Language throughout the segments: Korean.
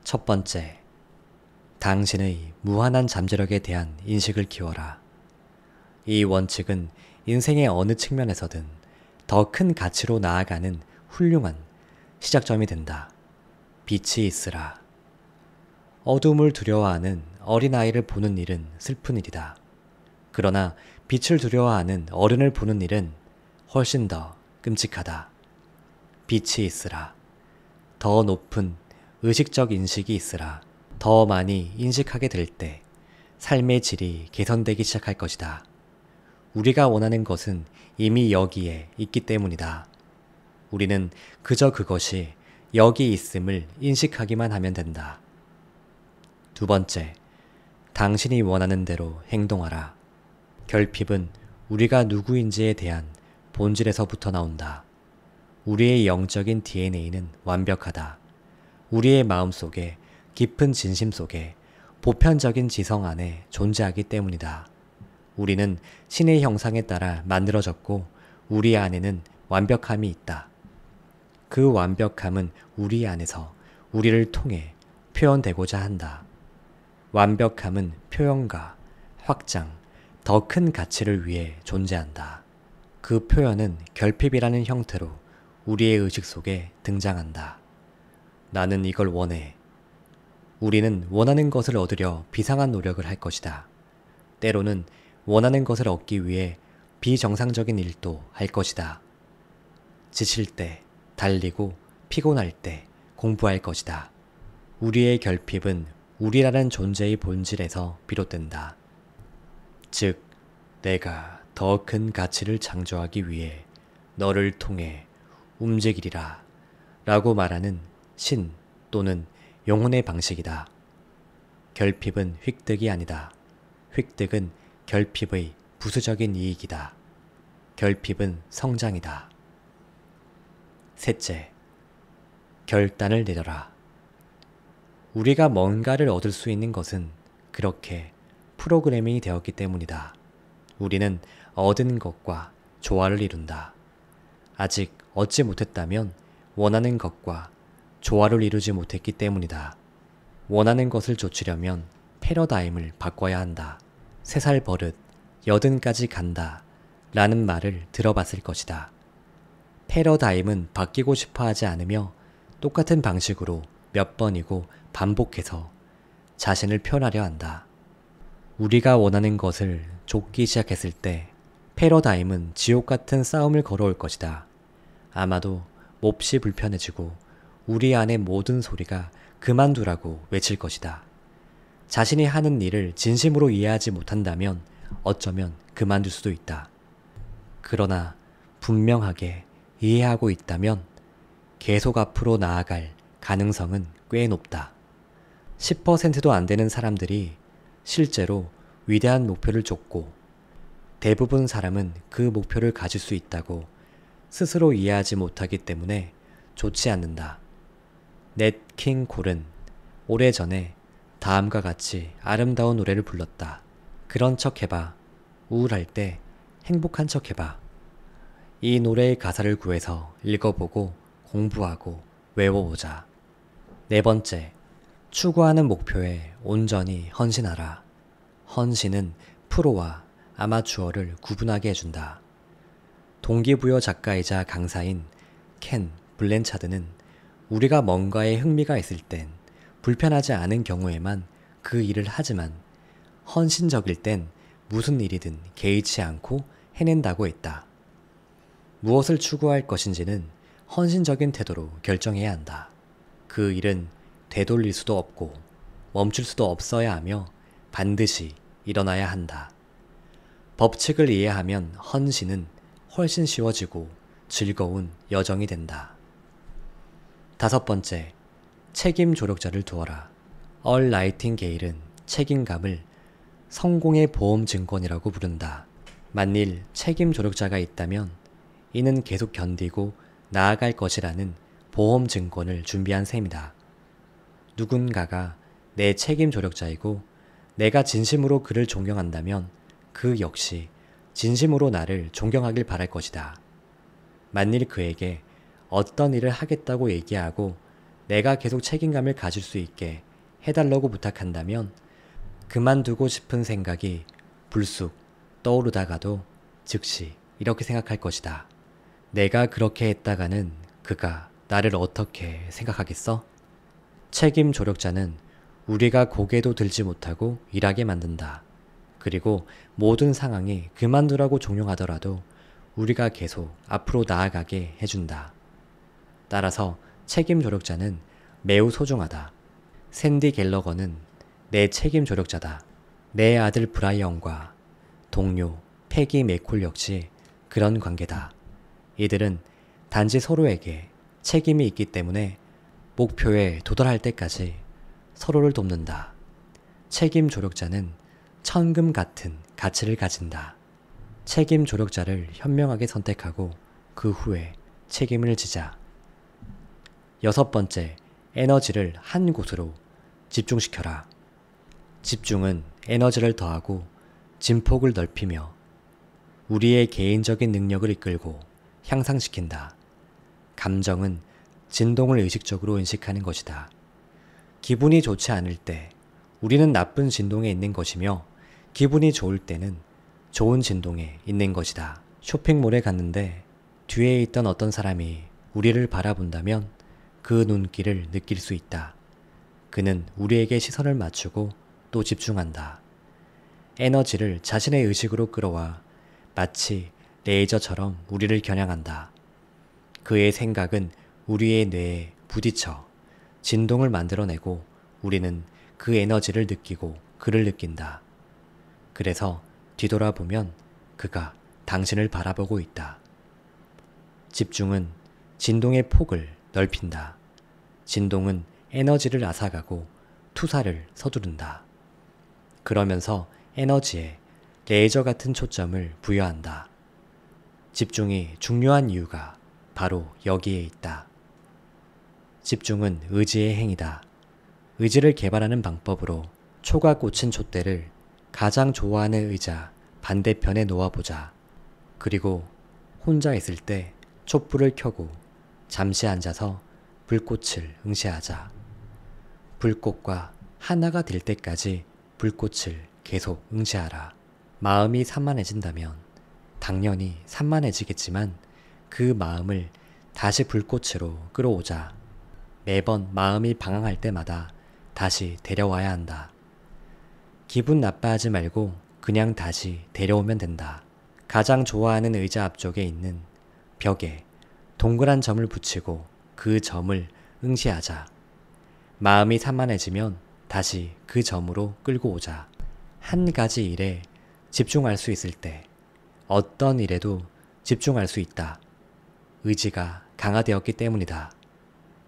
첫 번째, 당신의 무한한 잠재력에 대한 인식을 키워라. 이 원칙은 인생의 어느 측면에서든 더 큰 가치로 나아가는 훌륭한 시작점이 된다. 빛이 있으라. 어둠을 두려워하는 어린아이를 보는 일은 슬픈 일이다. 그러나 빛을 두려워하는 어른을 보는 일은 훨씬 더 끔찍하다. 빛이 있으라. 더 높은 의식적 인식이 있으라. 더 많이 인식하게 될 때 삶의 질이 개선되기 시작할 것이다. 우리가 원하는 것은 이미 여기에 있기 때문이다. 우리는 그저 그것이 여기 있음을 인식하기만 하면 된다. 두 번째, 당신이 원하는 대로 행동하라. 결핍은 우리가 누구인지에 대한 본질에서부터 나온다. 우리의 영적인 DNA는 완벽하다. 우리의 마음 속에, 깊은 진심 속에, 보편적인 지성 안에 존재하기 때문이다. 우리는 신의 형상에 따라 만들어졌고 우리 안에는 완벽함이 있다. 그 완벽함은 우리 안에서 우리를 통해 표현되고자 한다. 완벽함은 표현과 확장, 더 큰 가치를 위해 존재한다. 그 표현은 결핍이라는 형태로 우리의 의식 속에 등장한다. 나는 이걸 원해. 우리는 원하는 것을 얻으려 비상한 노력을 할 것이다. 때로는 원하는 것을 얻기 위해 비정상적인 일도 할 것이다. 지칠 때, 달리고 피곤할 때 공부할 것이다. 우리의 결핍은 우리라는 존재의 본질에서 비롯된다. 즉, 내가 더 큰 가치를 창조하기 위해 너를 통해 움직이리라 라고 말하는 신 또는 영혼의 방식이다. 결핍은 획득이 아니다. 획득은 결핍의 부수적인 이익이다. 결핍은 성장이다. 셋째, 결단을 내려라. 우리가 뭔가를 얻을 수 있는 것은 그렇게 프로그래밍이 되었기 때문이다. 우리는 얻은 것과 조화를 이룬다. 아직 얻지 못했다면 원하는 것과 조화를 이루지 못했기 때문이다. 원하는 것을 좇으려면 패러다임을 바꿔야 한다. 3살 버릇, 80까지 간다 라는 말을 들어봤을 것이다. 패러다임은 바뀌고 싶어 하지 않으며 똑같은 방식으로 몇 번이고 반복해서 자신을 표현하려 한다. 우리가 원하는 것을 좇기 시작했을 때 패러다임은 지옥 같은 싸움을 걸어올 것이다. 아마도 몹시 불편해지고 우리 안의 모든 소리가 그만두라고 외칠 것이다. 자신이 하는 일을 진심으로 이해하지 못한다면 어쩌면 그만둘 수도 있다. 그러나 분명하게 이해하고 있다면 계속 앞으로 나아갈 가능성은 꽤 높다. 10%도 안 되는 사람들이 실제로 위대한 목표를 쫓고 대부분 사람은 그 목표를 가질 수 있다고 스스로 이해하지 못하기 때문에 좋지 않는다. 넷 킹 콜은 오래전에 다음과 같이 아름다운 노래를 불렀다. 그런 척 해봐. 우울할 때 행복한 척 해봐. 이 노래의 가사를 구해서 읽어보고 공부하고 외워보자. 네 번째, 추구하는 목표에 온전히 헌신하라. 헌신은 프로와 아마추어를 구분하게 해준다. 동기부여 작가이자 강사인 켄 블랜차드는 우리가 뭔가에 흥미가 있을 땐 불편하지 않은 경우에만 그 일을 하지만 헌신적일 땐 무슨 일이든 개의치 않고 해낸다고 했다. 무엇을 추구할 것인지는 헌신적인 태도로 결정해야 한다. 그 일은 되돌릴 수도 없고 멈출 수도 없어야 하며 반드시 일어나야 한다. 법칙을 이해하면 헌신은 훨씬 쉬워지고 즐거운 여정이 된다. 다섯 번째, 책임 조력자를 두어라. 얼 나이팅게일은 책임감을 성공의 보험 증권이라고 부른다. 만일 책임 조력자가 있다면 이는 계속 견디고 나아갈 것이라는 보험 증권을 준비한 셈이다. 누군가가 내 책임 조력자이고 내가 진심으로 그를 존경한다면 그 역시 진심으로 나를 존경하길 바랄 것이다. 만일 그에게 어떤 일을 하겠다고 얘기하고 내가 계속 책임감을 가질 수 있게 해달라고 부탁한다면 그만두고 싶은 생각이 불쑥 떠오르다가도 즉시 이렇게 생각할 것이다. 내가 그렇게 했다가는 그가 나를 어떻게 생각하겠어? 책임 조력자는 우리가 고개도 들지 못하고 일하게 만든다. 그리고 모든 상황이 그만두라고 종용하더라도 우리가 계속 앞으로 나아가게 해준다. 따라서 책임 조력자는 매우 소중하다. 샌디 갤러거는 내 책임 조력자다. 내 아들 브라이언과 동료 패기 맥콜 역시 그런 관계다. 이들은 단지 서로에게 책임이 있기 때문에 목표에 도달할 때까지 서로를 돕는다. 책임 조력자는 천금 같은 가치를 가진다. 책임 조력자를 현명하게 선택하고 그 후에 책임을 지자. 6번째, 에너지를 한 곳으로 집중시켜라. 집중은 에너지를 더하고 진폭을 넓히며 우리의 개인적인 능력을 이끌고 향상시킨다. 감정은 진동을 의식적으로 인식하는 것이다. 기분이 좋지 않을 때 우리는 나쁜 진동에 있는 것이며 기분이 좋을 때는 좋은 진동에 있는 것이다. 쇼핑몰에 갔는데 뒤에 있던 어떤 사람이 우리를 바라본다면 그 눈길을 느낄 수 있다. 그는 우리에게 시선을 맞추고 또 집중한다. 에너지를 자신의 의식으로 끌어와 마치 레이저처럼 우리를 겨냥한다. 그의 생각은 우리의 뇌에 부딪혀 진동을 만들어내고 우리는 그 에너지를 느끼고 그를 느낀다. 그래서 뒤돌아보면 그가 당신을 바라보고 있다. 집중은 진동의 폭을 넓힌다. 진동은 에너지를 앗아가고 투사를 서두른다. 그러면서 에너지에 레이저 같은 초점을 부여한다. 집중이 중요한 이유가 바로 여기에 있다. 집중은 의지의 행위다. 의지를 개발하는 방법으로 초가 꽂힌 촛대를 가장 좋아하는 의자 반대편에 놓아보자. 그리고 혼자 있을 때 촛불을 켜고 잠시 앉아서 불꽃을 응시하자. 불꽃과 하나가 될 때까지 불꽃을 계속 응시하라. 마음이 산만해진다면 당연히 산만해지겠지만 그 마음을 다시 불꽃으로 끌어오자. 매번 마음이 방황할 때마다 다시 데려와야 한다. 기분 나빠하지 말고 그냥 다시 데려오면 된다. 가장 좋아하는 의자 앞쪽에 있는 벽에 동그란 점을 붙이고 그 점을 응시하자. 마음이 산만해지면 다시 그 점으로 끌고 오자. 한 가지 일에 집중할 수 있을 때 어떤 일에도 집중할 수 있다. 의지가 강화되었기 때문이다.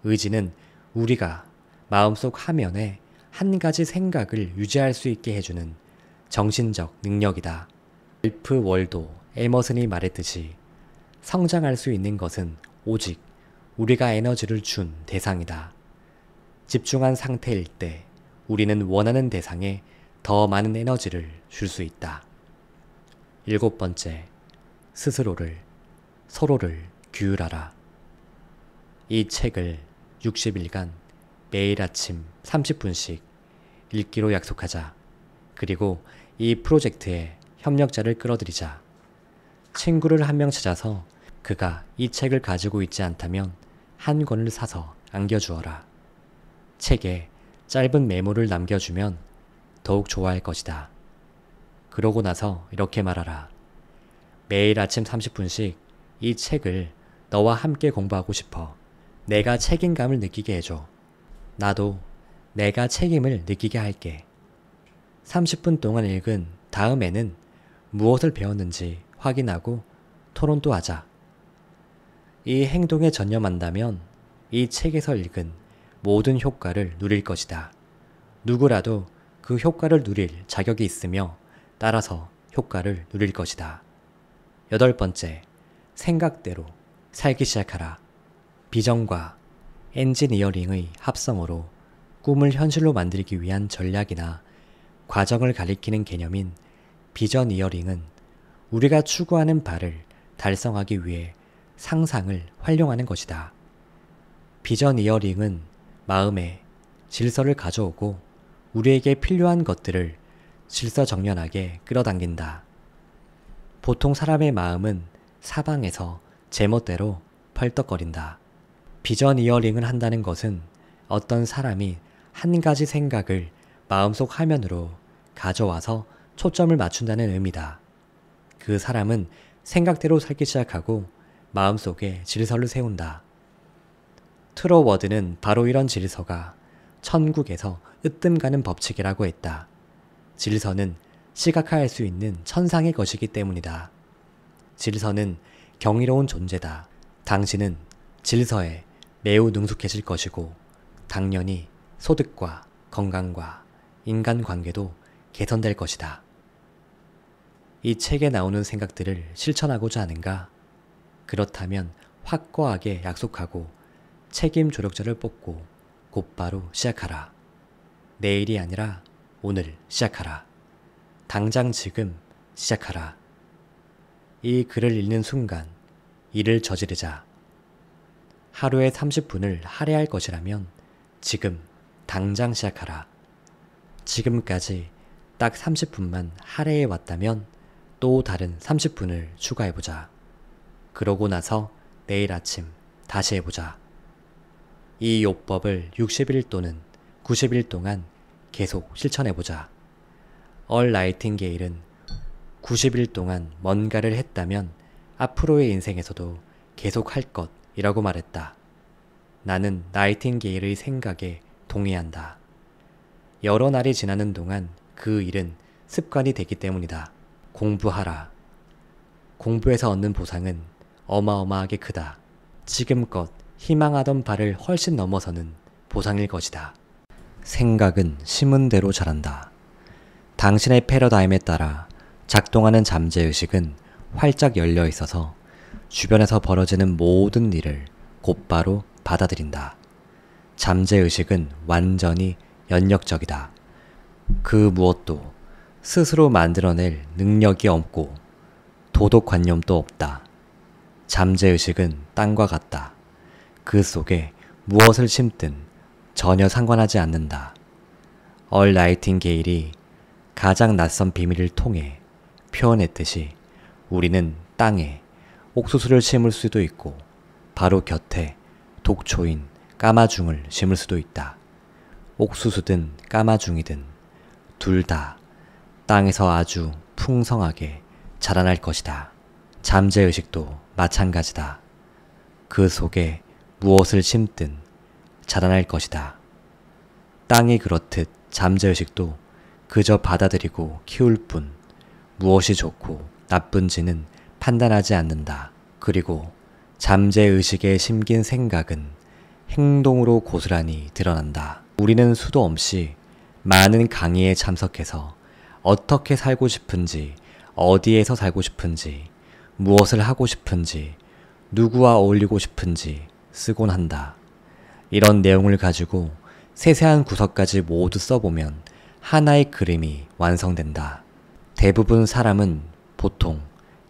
의지는 우리가 마음속 화면에 한 가지 생각을 유지할 수 있게 해주는 정신적 능력이다. 앨프 월도 에머슨이 말했듯이 성장할 수 있는 것은 오직 우리가 에너지를 준 대상이다. 집중한 상태일 때 우리는 원하는 대상에 더 많은 에너지를 줄 수 있다. 7번째, 스스로를, 서로를 규율하라. 이 책을 60일간 매일 아침 30분씩 읽기로 약속하자. 그리고 이 프로젝트에 협력자를 끌어들이자. 친구를 한 명 찾아서 그가 이 책을 가지고 있지 않다면 한 권을 사서 안겨주어라. 책에 짧은 메모를 남겨주면 더욱 좋아할 것이다. 그러고 나서 이렇게 말하라. 매일 아침 30분씩 이 책을 너와 함께 공부하고 싶어. 내가 책임감을 느끼게 해줘. 나도 내가 책임을 느끼게 할게. 30분 동안 읽은 다음에는 무엇을 배웠는지 확인하고 토론도 하자. 이 행동에 전념한다면 이 책에서 읽은 모든 효과를 누릴 것이다. 누구라도 그 효과를 누릴 자격이 있으며 따라서 효과를 누릴 것이다. 8번째, 생각대로 살기 시작하라. 비전과 엔지니어링의 합성어로 꿈을 현실로 만들기 위한 전략이나 과정을 가리키는 개념인 비전이어링은 우리가 추구하는 바를 달성하기 위해 상상을 활용하는 것이다. 비전이어링은 마음에 질서를 가져오고 우리에게 필요한 것들을 질서정연하게 끌어당긴다. 보통 사람의 마음은 사방에서 제멋대로 펄떡거린다. 비전 이어링을 한다는 것은 어떤 사람이 한 가지 생각을 마음속 화면으로 가져와서 초점을 맞춘다는 의미다. 그 사람은 생각대로 살기 시작하고 마음속에 질서를 세운다. 트로워드는 바로 이런 질서가 천국에서 으뜸가는 법칙이라고 했다. 질서는 시각화할 수 있는 천상의 것이기 때문이다. 질서는 경이로운 존재다. 당신은 질서에 매우 능숙해질 것이고 당연히 소득과 건강과 인간관계도 개선될 것이다. 이 책에 나오는 생각들을 실천하고자 하는가? 그렇다면 확고하게 약속하고 책임 조력자를 뽑고 곧바로 시작하라. 내일이 아니라 오늘 시작하라. 당장 지금 시작하라. 이 글을 읽는 순간 일을 저지르자. 하루에 30분을 할애할 것이라면 지금 당장 시작하라. 지금까지 딱 30분만 할애해 왔다면 또 다른 30분을 추가해보자. 그러고 나서 내일 아침 다시 해보자. 이 요법을 60일 또는 90일 동안 계속 실천해보자. 얼 나이팅게일은 90일 동안 뭔가를 했다면 앞으로의 인생에서도 계속 할 것이라고 말했다. 나는 나이팅게일의 생각에 동의한다. 여러 날이 지나는 동안 그 일은 습관이 되기 때문이다. 공부하라. 공부에서 얻는 보상은 어마어마하게 크다. 지금껏 희망하던 바를 훨씬 넘어서는 보상일 것이다. 생각은 심은 대로 자란다. 당신의 패러다임에 따라 작동하는 잠재의식은 활짝 열려 있어서 주변에서 벌어지는 모든 일을 곧바로 받아들인다. 잠재의식은 완전히 연력적이다. 그 무엇도 스스로 만들어낼 능력이 없고 도덕관념도 없다. 잠재의식은 땅과 같다. 그 속에 무엇을 심든 전혀 상관하지 않는다. 얼 나이팅게일이 가장 낯선 비밀을 통해 표현했듯이 우리는 땅에 옥수수를 심을 수도 있고 바로 곁에 독초인 까마중을 심을 수도 있다. 옥수수든 까마중이든 둘 다 땅에서 아주 풍성하게 자라날 것이다. 잠재의식도 마찬가지다. 그 속에 무엇을 심든 자라날 것이다. 땅이 그렇듯 잠재의식도 그저 받아들이고 키울 뿐 무엇이 좋고 나쁜지는 판단하지 않는다. 그리고 잠재의식에 심긴 생각은 행동으로 고스란히 드러난다. 우리는 수도 없이 많은 강의에 참석해서 어떻게 살고 싶은지, 어디에서 살고 싶은지, 무엇을 하고 싶은지, 누구와 어울리고 싶은지 쓰곤 한다. 이런 내용을 가지고 세세한 구석까지 모두 써보면 하나의 그림이 완성된다. 대부분 사람은 보통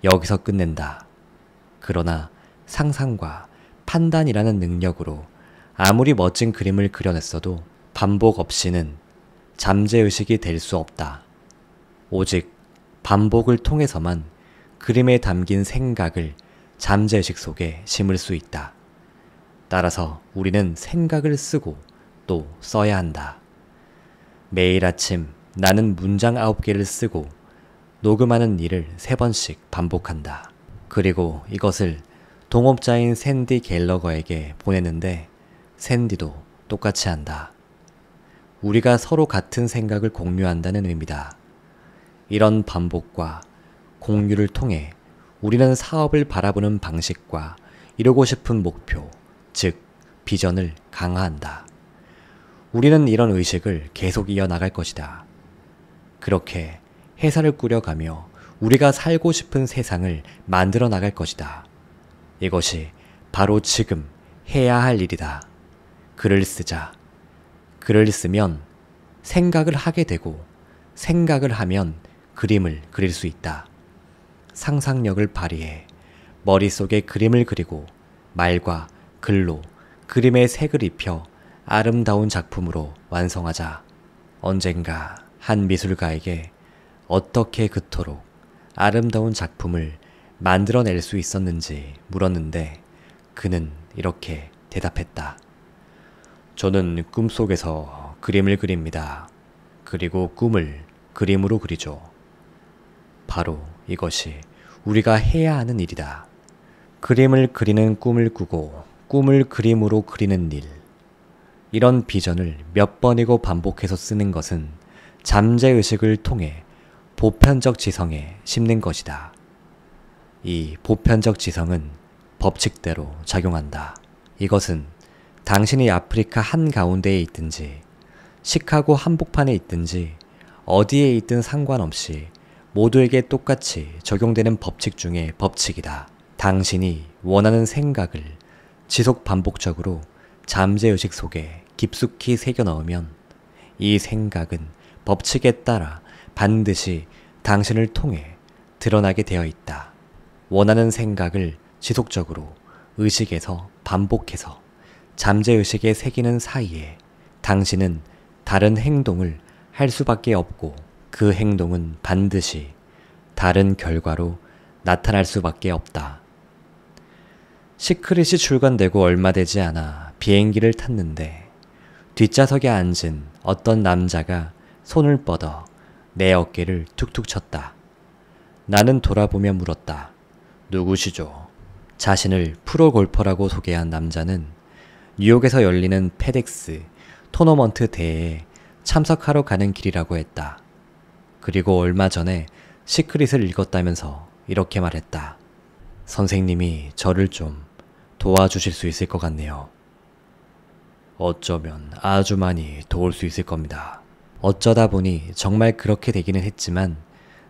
여기서 끝낸다. 그러나 상상과 판단이라는 능력으로 아무리 멋진 그림을 그려냈어도 반복 없이는 잠재의식이 될 수 없다. 오직 반복을 통해서만 그림에 담긴 생각을 잠재의식 속에 심을 수 있다. 따라서 우리는 생각을 쓰고 또 써야 한다. 매일 아침 나는 문장 9개를 쓰고 녹음하는 일을 3번씩 반복한다. 그리고 이것을 동업자인 샌디 갤러거에게 보내는데 샌디도 똑같이 한다. 우리가 서로 같은 생각을 공유한다는 의미다. 이런 반복과 공유를 통해 우리는 사업을 바라보는 방식과 이루고 싶은 목표, 즉 비전을 강화한다. 우리는 이런 의식을 계속 이어나갈 것이다. 그렇게 회사를 꾸려가며 우리가 살고 싶은 세상을 만들어 나갈 것이다. 이것이 바로 지금 해야 할 일이다. 글을 쓰자. 글을 쓰면 생각을 하게 되고 생각을 하면 그림을 그릴 수 있다. 상상력을 발휘해 머릿속에 그림을 그리고 말과 글로 그림의 색을 입혀 아름다운 작품으로 완성하자. 언젠가 한 미술가에게 어떻게 그토록 아름다운 작품을 만들어낼 수 있었는지 물었는데 그는 이렇게 대답했다. 저는 꿈속에서 그림을 그립니다. 그리고 꿈을 그림으로 그리죠. 바로 이것이 우리가 해야 하는 일이다. 그림을 그리는 꿈을 꾸고 꿈을 그림으로 그리는 일. 이런 비전을 몇 번이고 반복해서 쓰는 것은 잠재의식을 통해 보편적 지성에 심는 것이다. 이 보편적 지성은 법칙대로 작용한다. 이것은 당신이 아프리카 한가운데에 있든지 시카고 한복판에 있든지 어디에 있든 상관없이 모두에게 똑같이 적용되는 법칙 중의 법칙이다. 당신이 원하는 생각을 지속 반복적으로 잠재의식 속에 깊숙이 새겨 넣으면 이 생각은 법칙에 따라 반드시 당신을 통해 드러나게 되어 있다. 원하는 생각을 지속적으로 의식에서 반복해서 잠재의식에 새기는 사이에 당신은 다른 행동을 할 수밖에 없고 그 행동은 반드시 다른 결과로 나타날 수밖에 없다. 시크릿이 출간되고 얼마 되지 않아 비행기를 탔는데 뒷좌석에 앉은 어떤 남자가 손을 뻗어 내 어깨를 툭툭 쳤다. 나는 돌아보며 물었다. 누구시죠? 자신을 프로골퍼라고 소개한 남자는 뉴욕에서 열리는 페덱스 토너먼트 대회에 참석하러 가는 길이라고 했다. 그리고 얼마 전에 시크릿을 읽었다면서 이렇게 말했다. 선생님이 저를 좀 도와주실 수 있을 것 같네요. 어쩌면 아주 많이 도울 수 있을 겁니다. 어쩌다 보니 정말 그렇게 되기는 했지만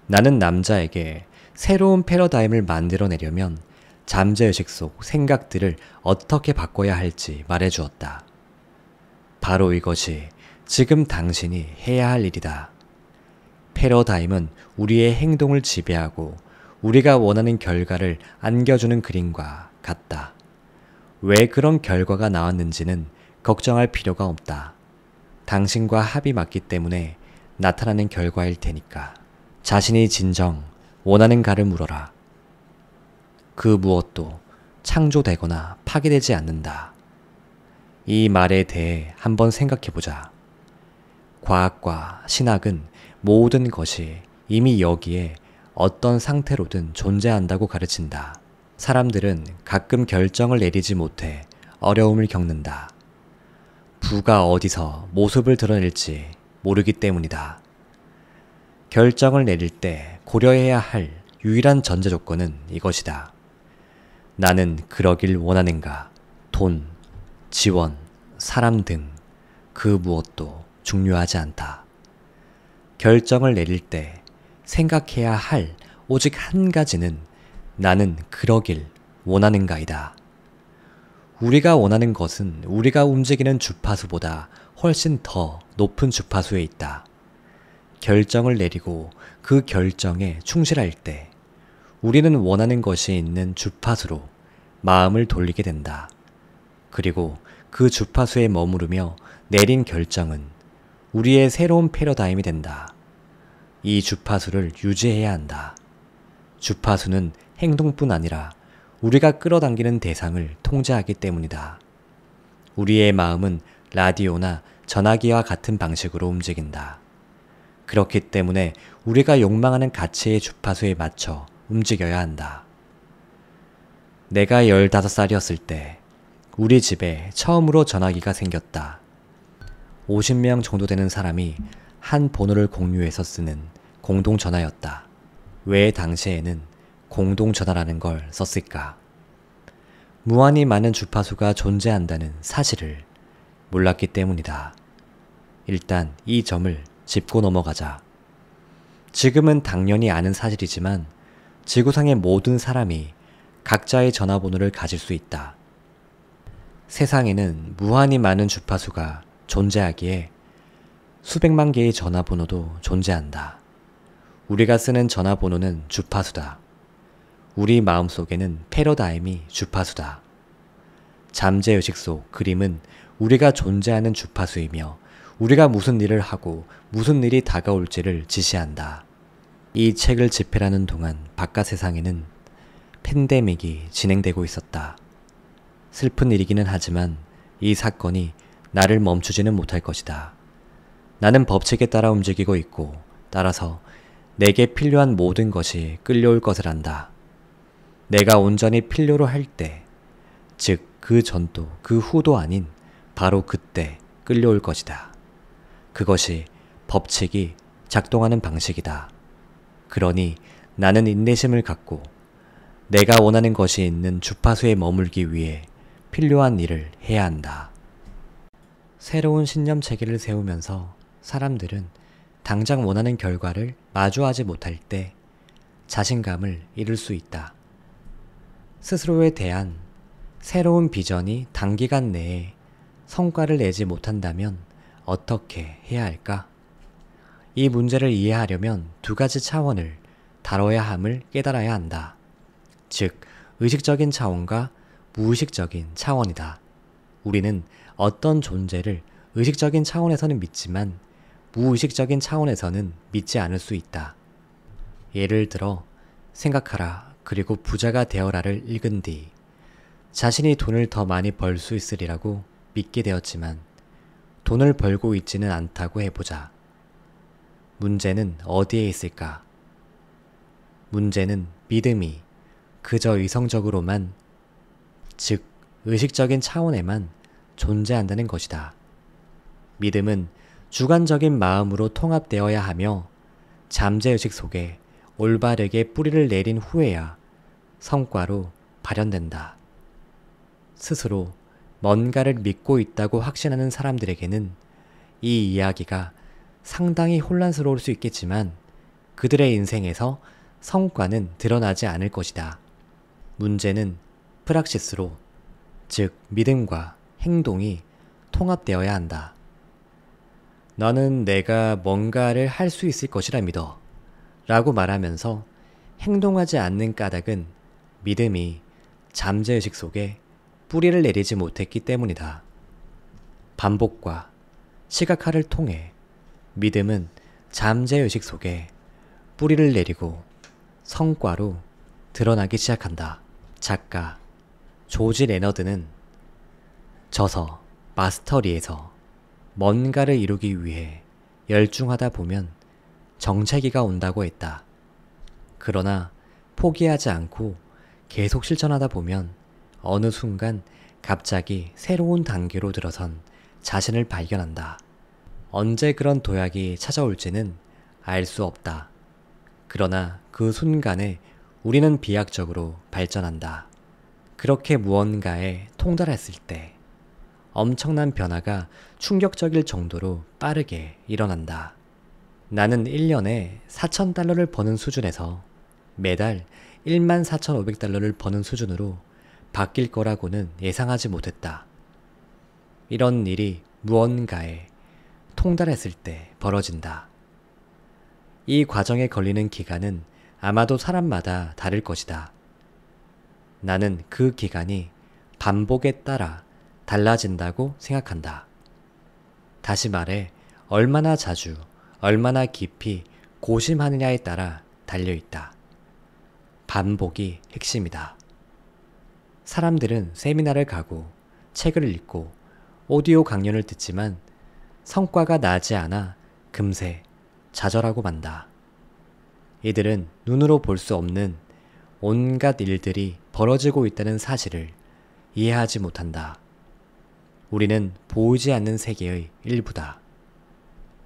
나는 남자에게 새로운 패러다임을 만들어내려면 잠재의식 속 생각들을 어떻게 바꿔야 할지 말해주었다. 바로 이것이 지금 당신이 해야 할 일이다. 패러다임은 우리의 행동을 지배하고 우리가 원하는 결과를 안겨주는 그림과 같다. 왜 그런 결과가 나왔는지는 걱정할 필요가 없다. 당신과 합이 맞기 때문에 나타나는 결과일 테니까. 자신이 진정 원하는가를 물어라. 그 무엇도 창조되거나 파괴되지 않는다. 이 말에 대해 한번 생각해보자. 과학과 신학은 모든 것이 이미 여기에 어떤 상태로든 존재한다고 가르친다. 사람들은 가끔 결정을 내리지 못해 어려움을 겪는다. 부가 어디서 모습을 드러낼지 모르기 때문이다. 결정을 내릴 때 고려해야 할 유일한 전제 조건은 이것이다. 나는 그러길 원하는가? 돈, 지원, 사람 등 그 무엇도 중요하지 않다. 결정을 내릴 때 생각해야 할 오직 한 가지는 나는 그러길 원하는가이다. 우리가 원하는 것은 우리가 움직이는 주파수보다 훨씬 더 높은 주파수에 있다. 결정을 내리고 그 결정에 충실할 때 우리는 원하는 것이 있는 주파수로 마음을 돌리게 된다. 그리고 그 주파수에 머무르며 내린 결정은 우리의 새로운 패러다임이 된다. 이 주파수를 유지해야 한다. 주파수는 행동뿐 아니라 우리가 끌어당기는 대상을 통제하기 때문이다. 우리의 마음은 라디오나 전화기와 같은 방식으로 움직인다. 그렇기 때문에 우리가 욕망하는 가치의 주파수에 맞춰 움직여야 한다. 내가 15살이었을 때 우리 집에 처음으로 전화기가 생겼다. 50명 정도 되는 사람이 한 번호를 공유해서 쓰는 공동전화였다. 왜 당시에는 공동전화라는 걸 썼을까? 무한히 많은 주파수가 존재한다는 사실을 몰랐기 때문이다. 일단 이 점을 짚고 넘어가자. 지금은 당연히 아는 사실이지만 지구상의 모든 사람이 각자의 전화번호를 가질 수 있다. 세상에는 무한히 많은 주파수가 존재하기에 수백만 개의 전화번호도 존재한다. 우리가 쓰는 전화번호는 주파수다. 우리 마음속에는 패러다임이 주파수다. 잠재의식 속 그림은 우리가 존재하는 주파수이며 우리가 무슨 일을 하고 무슨 일이 다가올지를 지시한다. 이 책을 집필하는 동안 바깥 세상에는 팬데믹이 진행되고 있었다. 슬픈 일이기는 하지만 이 사건이 나를 멈추지는 못할 것이다. 나는 법칙에 따라 움직이고 있고 따라서 내게 필요한 모든 것이 끌려올 것을 안다. 내가 온전히 필요로 할 때, 즉 그 전도 그 후도 아닌 바로 그때 끌려올 것이다. 그것이 법칙이 작동하는 방식이다. 그러니 나는 인내심을 갖고 내가 원하는 것이 있는 주파수에 머물기 위해 필요한 일을 해야 한다. 새로운 신념 체계를 세우면서 사람들은 당장 원하는 결과를 마주하지 못할 때 자신감을 잃을 수 있다. 스스로에 대한 새로운 비전이 단기간 내에 성과를 내지 못한다면 어떻게 해야 할까? 이 문제를 이해하려면 두 가지 차원을 다뤄야 함을 깨달아야 한다. 즉, 의식적인 차원과 무의식적인 차원이다. 우리는 어떤 존재를 의식적인 차원에서는 믿지만 무의식적인 차원에서는 믿지 않을 수 있다. 예를 들어 생각하라 그리고 부자가 되어라를 읽은 뒤 자신이 돈을 더 많이 벌 수 있으리라고 믿게 되었지만 돈을 벌고 있지는 않다고 해보자. 문제는 어디에 있을까? 문제는 믿음이 그저 이성적으로만, 즉 의식적인 차원에만 존재한다는 것이다. 믿음은 주관적인 마음으로 통합되어야 하며 잠재의식 속에 올바르게 뿌리를 내린 후에야 성과로 발현된다. 스스로 뭔가를 믿고 있다고 확신하는 사람들에게는 이 이야기가 상당히 혼란스러울 수 있겠지만 그들의 인생에서 성과는 드러나지 않을 것이다. 문제는 프락시스로, 즉 믿음과 행동이 통합되어야 한다. 너는 내가 뭔가를 할 수 있을 것이라 믿어 라고 말하면서 행동하지 않는 까닭은 믿음이 잠재의식 속에 뿌리를 내리지 못했기 때문이다. 반복과 시각화를 통해 믿음은 잠재의식 속에 뿌리를 내리고 성과로 드러나기 시작한다. 작가 조지 레너드는 저서 마스터리에서 뭔가를 이루기 위해 열중하다 보면 정체기가 온다고 했다. 그러나 포기하지 않고 계속 실천하다 보면 어느 순간 갑자기 새로운 단계로 들어선 자신을 발견한다. 언제 그런 도약이 찾아올지는 알 수 없다. 그러나 그 순간에 우리는 비약적으로 발전한다. 그렇게 무언가에 통달했을 때 엄청난 변화가 충격적일 정도로 빠르게 일어난다. 나는 1년에 4,000달러를 버는 수준에서 매달 14,500달러를 버는 수준으로 바뀔 거라고는 예상하지 못했다. 이런 일이 무언가에 통달했을 때 벌어진다. 이 과정에 걸리는 기간은 아마도 사람마다 다를 것이다. 나는 그 기간이 반복에 따라 달라진다고 생각한다. 다시 말해 얼마나 자주, 얼마나 깊이 고심하느냐에 따라 달려있다. 반복이 핵심이다. 사람들은 세미나를 가고 책을 읽고 오디오 강연을 듣지만 성과가 나지 않아 금세 좌절하고 만다. 이들은 눈으로 볼 수 없는 온갖 일들이 벌어지고 있다는 사실을 이해하지 못한다. 우리는 보이지 않는 세계의 일부다.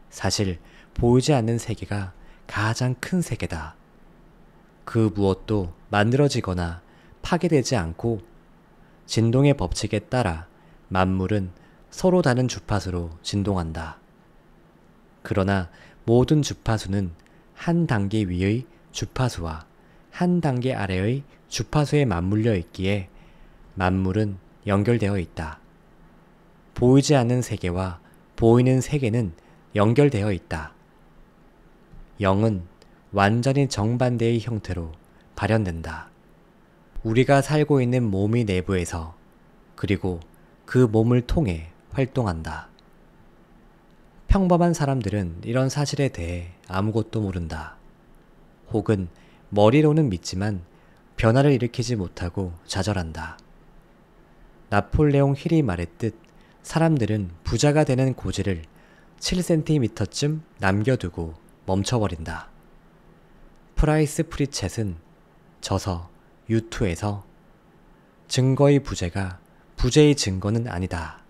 사실 보이지 않는 세계가 가장 큰 세계다. 그 무엇도 만들어지거나 파괴되지 않고 진동의 법칙에 따라 만물은 서로 다른 주파수로 진동한다. 그러나 모든 주파수는 한 단계 위의 주파수와 한 단계 아래의 주파수에 맞물려 있기에 만물은 연결되어 있다. 보이지 않는 세계와 보이는 세계는 연결되어 있다. 영은 완전히 정반대의 형태로 발현된다. 우리가 살고 있는 몸의 내부에서 그리고 그 몸을 통해 활동한다. 평범한 사람들은 이런 사실에 대해 아무것도 모른다. 혹은 머리로는 믿지만 변화를 일으키지 못하고 좌절한다. 나폴레옹 힐이 말했듯 사람들은 부자가 되는 고지를 7cm쯤 남겨두고 멈춰버린다. 프라이스 프리쳇은 저서 유투에서 증거의 부재가 부재의 증거는 아니다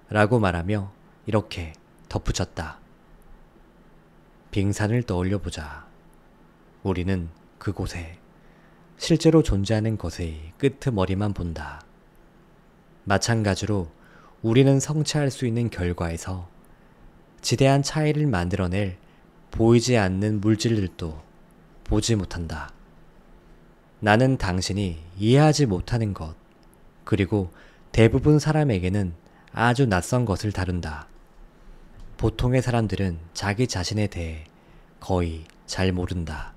라고 말하며 이렇게 덧붙였다. 빙산을 떠올려보자. 우리는 그곳에 실제로 존재하는 것의 끄트머리만 본다. 마찬가지로 우리는 성취할 수 있는 결과에서 지대한 차이를 만들어낼 보이지 않는 물질들도 보지 못한다. 나는 당신이 이해하지 못하는 것, 그리고 대부분 사람에게는 아주 낯선 것을 다룬다. 보통의 사람들은 자기 자신에 대해 거의 잘 모른다.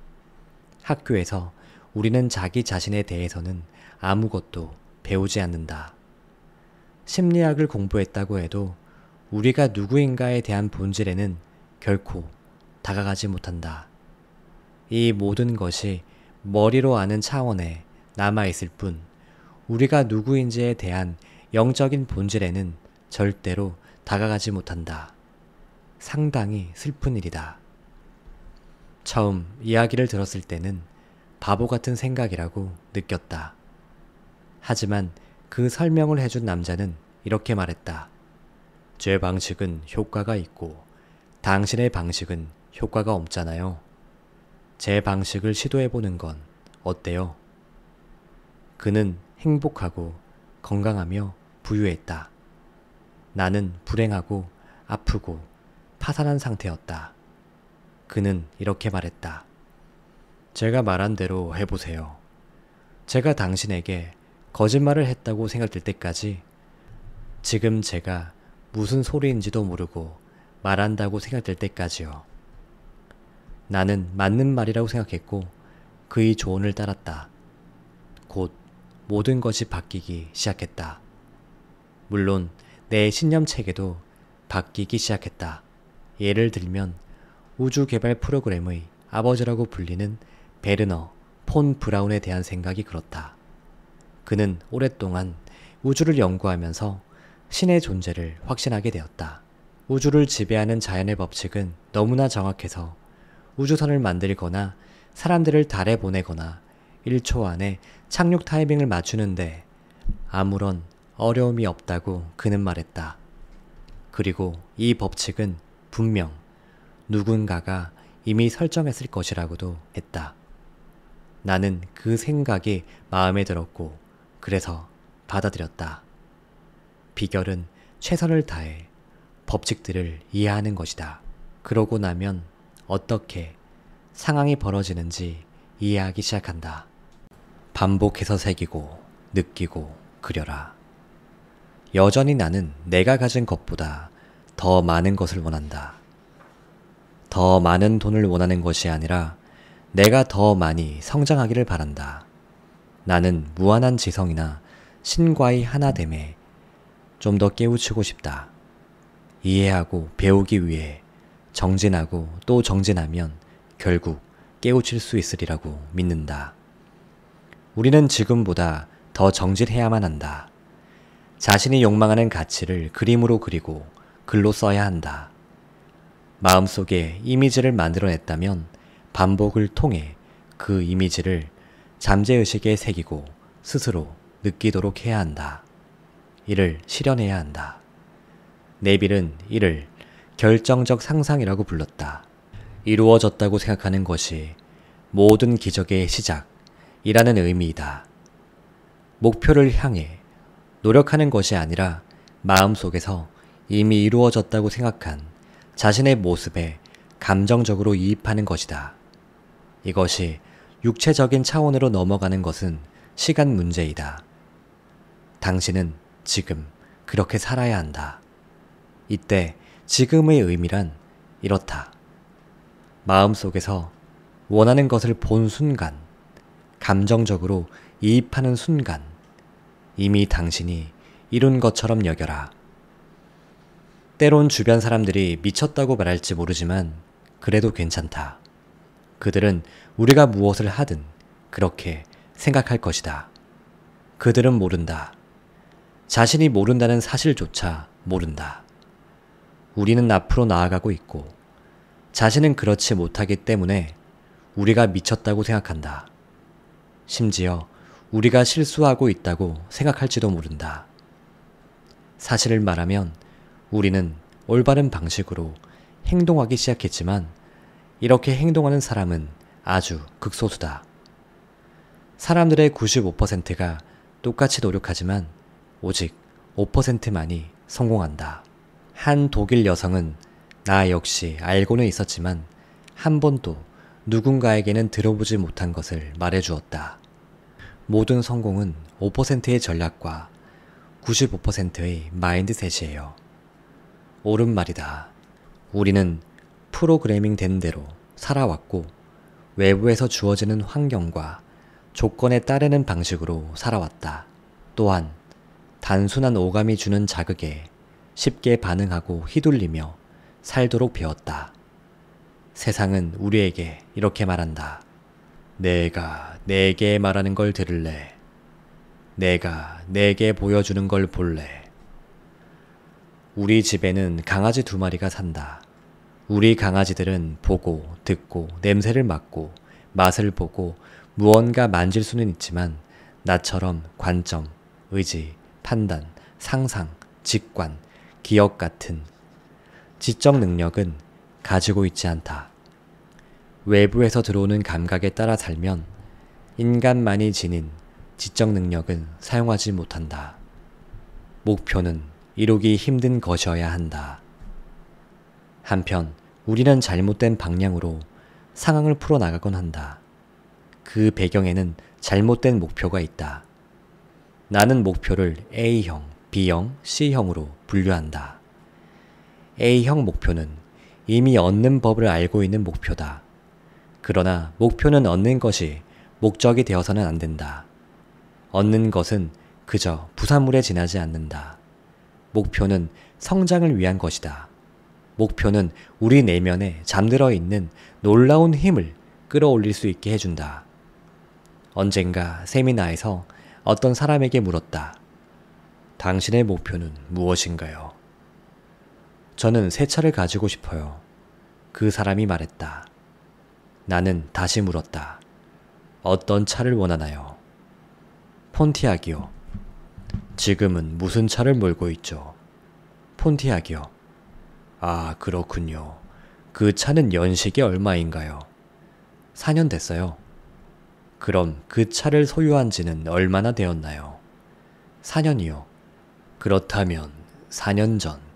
학교에서 우리는 자기 자신에 대해서는 아무것도 배우지 않는다. 심리학을 공부했다고 해도 우리가 누구인가에 대한 본질에는 결코 다가가지 못한다. 이 모든 것이 머리로 아는 차원에 남아있을 뿐 우리가 누구인지에 대한 영적인 본질에는 절대로 다가가지 못한다. 상당히 슬픈 일이다. 처음 이야기를 들었을 때는 바보 같은 생각이라고 느꼈다. 하지만 그 설명을 해준 남자는 이렇게 말했다. 제 방식은 효과가 있고 당신의 방식은 효과가 없잖아요. 제 방식을 시도해보는 건 어때요? 그는 행복하고 건강하며 부유했다. 나는 불행하고 아프고 파산한 상태였다. 그는 이렇게 말했다. 제가 말한 대로 해보세요. 제가 당신에게 거짓말을 했다고 생각될 때까지 지금 제가 무슨 소리인지도 모르고 말한다고 생각될 때까지요. 나는 맞는 말이라고 생각했고 그의 조언을 따랐다. 곧 모든 것이 바뀌기 시작했다. 물론 내 신념 체계도 바뀌기 시작했다. 예를 들면 우주 개발 프로그램의 아버지라고 불리는 베르너 폰 브라운에 대한 생각이 그렇다. 그는 오랫동안 우주를 연구하면서 신의 존재를 확신하게 되었다. 우주를 지배하는 자연의 법칙은 너무나 정확해서 우주선을 만들거나 사람들을 달에 보내거나 1초 안에 착륙 타이밍을 맞추는데 아무런 어려움이 없다고 그는 말했다. 그리고 이 법칙은 분명 누군가가 이미 설정했을 것이라고도 했다. 나는 그 생각이 마음에 들었고 그래서 받아들였다. 비결은 최선을 다해 법칙들을 이해하는 것이다. 그러고 나면 어떻게 상황이 벌어지는지 이해하기 시작한다. 반복해서 새기고 느끼고 그려라. 여전히 나는 내가 가진 것보다 더 많은 것을 원한다. 더 많은 돈을 원하는 것이 아니라 내가 더 많이 성장하기를 바란다. 나는 무한한 지성이나 신과의 하나됨에 좀 더 깨우치고 싶다. 이해하고 배우기 위해 정진하고 또 정진하면 결국 깨우칠 수 있으리라고 믿는다. 우리는 지금보다 더 정진해야만 한다. 자신이 욕망하는 가치를 그림으로 그리고 글로 써야 한다. 마음속에 이미지를 만들어냈다면 반복을 통해 그 이미지를 잠재의식에 새기고 스스로 느끼도록 해야 한다. 이를 실현해야 한다. 네빌은 이를 결정적 상상이라고 불렀다. 이루어졌다고 생각하는 것이 모든 기적의 시작이라는 의미이다. 목표를 향해 노력하는 것이 아니라 마음속에서 이미 이루어졌다고 생각한 자신의 모습에 감정적으로 이입하는 것이다. 이것이 육체적인 차원으로 넘어가는 것은 시간 문제이다. 당신은 지금 그렇게 살아야 한다. 이때 지금의 의미란 이렇다. 마음속에서 원하는 것을 본 순간, 감정적으로 이입하는 순간, 이미 당신이 이룬 것처럼 여겨라. 때론 주변 사람들이 미쳤다고 말할지 모르지만 그래도 괜찮다. 그들은 우리가 무엇을 하든 그렇게 생각할 것이다. 그들은 모른다. 자신이 모른다는 사실조차 모른다. 우리는 앞으로 나아가고 있고 자신은 그렇지 못하기 때문에 우리가 미쳤다고 생각한다. 심지어 우리가 실수하고 있다고 생각할지도 모른다. 사실을 말하면 우리는 올바른 방식으로 행동하기 시작했지만 이렇게 행동하는 사람은 아주 극소수다. 사람들의 95%가 똑같이 노력하지만 오직 5%만이 성공한다. 한 독일 여성은 나 역시 알고는 있었지만 한 번도 누군가에게는 들어보지 못한 것을 말해주었다. 모든 성공은 5%의 전략과 95%의 마인드셋이에요. 옳은 말이다. 우리는 프로그래밍 된 대로 살아왔고 외부에서 주어지는 환경과 조건에 따르는 방식으로 살아왔다. 또한 단순한 오감이 주는 자극에 쉽게 반응하고 휘둘리며 살도록 배웠다. 세상은 우리에게 이렇게 말한다. 내가 내게 말하는 걸 들을래? 내가 내게 보여주는 걸 볼래? 우리 집에는 강아지 2마리가 산다. 우리 강아지들은 보고, 듣고, 냄새를 맡고, 맛을 보고 무언가 만질 수는 있지만 나처럼 관점, 의지, 판단, 상상, 직관, 기억 같은 지적 능력은 가지고 있지 않다. 외부에서 들어오는 감각에 따라 살면 인간만이 지닌 지적 능력은 사용하지 못한다. 목표는 이루기 힘든 것이어야 한다. 한편 우리는 잘못된 방향으로 상황을 풀어나가곤 한다. 그 배경에는 잘못된 목표가 있다. 나는 목표를 A형, B형, C형으로 분류한다. A형 목표는 이미 얻는 법을 알고 있는 목표다. 그러나 목표는 얻는 것이 목적이 되어서는 안 된다. 얻는 것은 그저 부산물에 지나지 않는다. 목표는 성장을 위한 것이다. 목표는 우리 내면에 잠들어 있는 놀라운 힘을 끌어올릴 수 있게 해준다. 언젠가 세미나에서 어떤 사람에게 물었다. 당신의 목표는 무엇인가요? 저는 새 차를 가지고 싶어요. 그 사람이 말했다. 나는 다시 물었다. 어떤 차를 원하나요? 폰티악이요. 지금은 무슨 차를 몰고 있죠? 폰티악이요. 아, 그렇군요. 그 차는 연식이 얼마인가요? 4년 됐어요. 그럼 그 차를 소유한 지는 얼마나 되었나요? 4년이요. 그렇다면 4년 전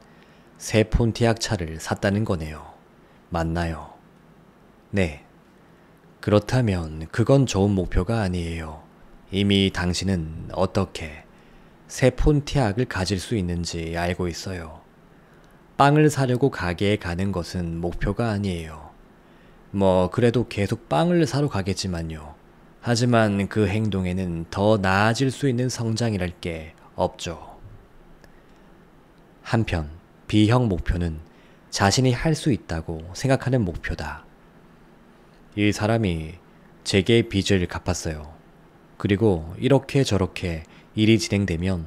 새 폰티악 차를 샀다는 거네요. 맞나요? 네. 그렇다면 그건 좋은 목표가 아니에요. 이미 당신은 어떻게 새 폰티악을 가질 수 있는지 알고 있어요. 빵을 사려고 가게에 가는 것은 목표가 아니에요. 그래도 계속 빵을 사러 가겠지만요. 하지만 그 행동에는 더 나아질 수 있는 성장이랄 게 없죠. 한편 B형 목표는 자신이 할 수 있다고 생각하는 목표다. 이 사람이 제게 빚을 갚았어요. 그리고 이렇게 저렇게 일이 진행되면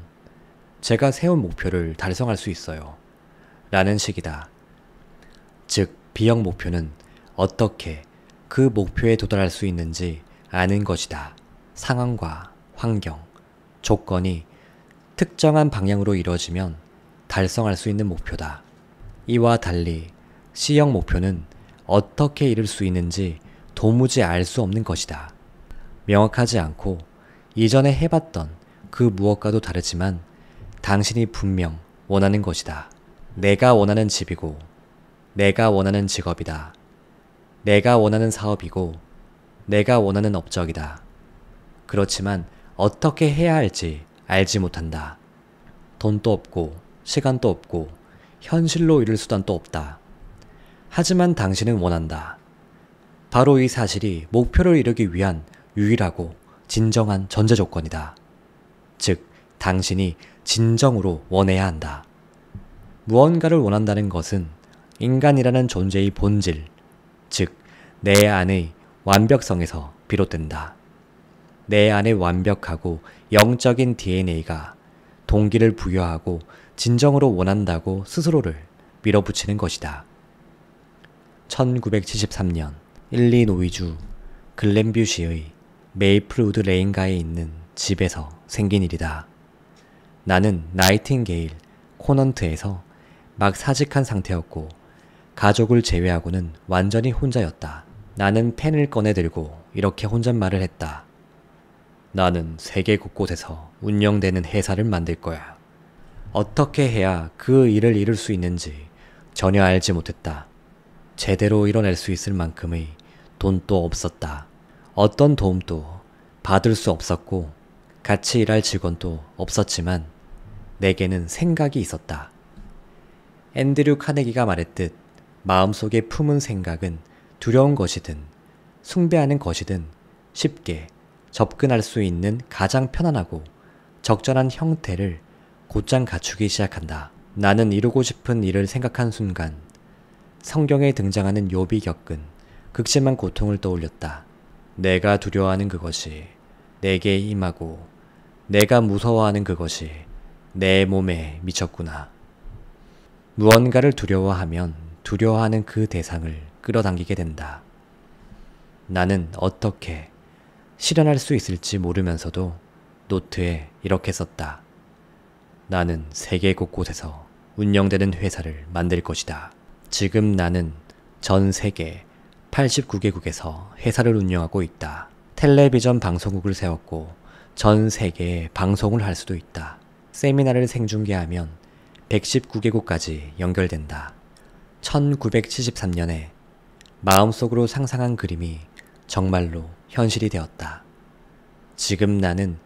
제가 세운 목표를 달성할 수 있어요. 라는 식이다. 즉, B형 목표는 어떻게 그 목표에 도달할 수 있는지 아는 것이다. 상황과 환경, 조건이 특정한 방향으로 이루어지면 달성할 수 있는 목표다. 이와 달리 C형 목표는 어떻게 이룰 수 있는지 도무지 알 수 없는 것이다. 명확하지 않고 이전에 해봤던 그 무엇과도 다르지만 당신이 분명 원하는 것이다. 내가 원하는 집이고 내가 원하는 직업이다. 내가 원하는 사업이고 내가 원하는 업적이다. 그렇지만 어떻게 해야 할지 알지 못한다. 돈도 없고 시간도 없고 현실로 이룰 수단도 없다. 하지만 당신은 원한다. 바로 이 사실이 목표를 이루기 위한 유일하고 진정한 전제 조건이다. 즉, 당신이 진정으로 원해야 한다. 무언가를 원한다는 것은 인간이라는 존재의 본질, 즉, 내 안의 완벽성에서 비롯된다. 내 안의 완벽하고 영적인 DNA가 동기를 부여하고 진정으로 원한다고 스스로를 밀어붙이는 것이다. 1973년 일리노이주 글렌뷰시의 메이플우드 레인가에 있는 집에서 생긴 일이다. 나는 나이팅게일 코넌트에서 막 사직한 상태였고 가족을 제외하고는 완전히 혼자였다. 나는 펜을 꺼내 들고 이렇게 혼잣말을 했다. 나는 세계 곳곳에서 운영되는 회사를 만들 거야. 어떻게 해야 그 일을 이룰 수 있는지 전혀 알지 못했다. 제대로 이뤄낼 수 있을 만큼의 돈도 없었다. 어떤 도움도 받을 수 없었고 같이 일할 직원도 없었지만 내게는 생각이 있었다. 앤드류 카네기가 말했듯 마음속에 품은 생각은 두려운 것이든 숭배하는 것이든 쉽게 접근할 수 있는 가장 편안하고 적절한 형태를 곧장 갖추기 시작한다. 나는 이루고 싶은 일을 생각한 순간 성경에 등장하는 욥이 겪은 극심한 고통을 떠올렸다. 내가 두려워하는 그것이 내게 임하고 내가 무서워하는 그것이 내 몸에 미쳤구나. 무언가를 두려워하면 두려워하는 그 대상을 끌어당기게 된다. 나는 어떻게 실현할 수 있을지 모르면서도 노트에 이렇게 썼다. 나는 세계 곳곳에서 운영되는 회사를 만들 것이다. 지금 나는 전 세계 89개국에서 회사를 운영하고 있다. 텔레비전 방송국을 세웠고 전 세계에 방송을 할 수도 있다. 세미나를 생중계하면 119개국까지 연결된다. 1973년에 마음속으로 상상한 그림이 정말로 현실이 되었다. 지금 나는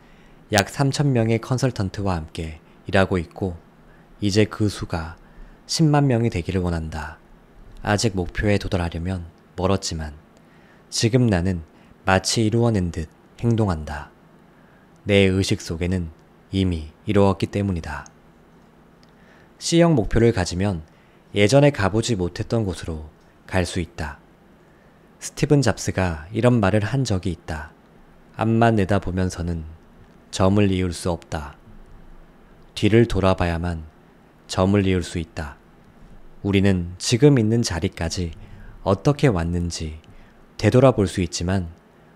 약 3,000명의 컨설턴트와 함께 일하고 있고 이제 그 수가 10만 명이 되기를 원한다. 아직 목표에 도달하려면 멀었지만 지금 나는 마치 이루어낸 듯 행동한다. 내 의식 속에는 이미 이루었기 때문이다. C형 목표를 가지면 예전에 가보지 못했던 곳으로 갈 수 있다. 스티븐 잡스가 이런 말을 한 적이 있다. 앞만 내다보면서는 점을 이을 수 없다. 뒤를 돌아봐야만 점을 이을 수 있다. 우리는 지금 있는 자리까지 어떻게 왔는지 되돌아볼 수 있지만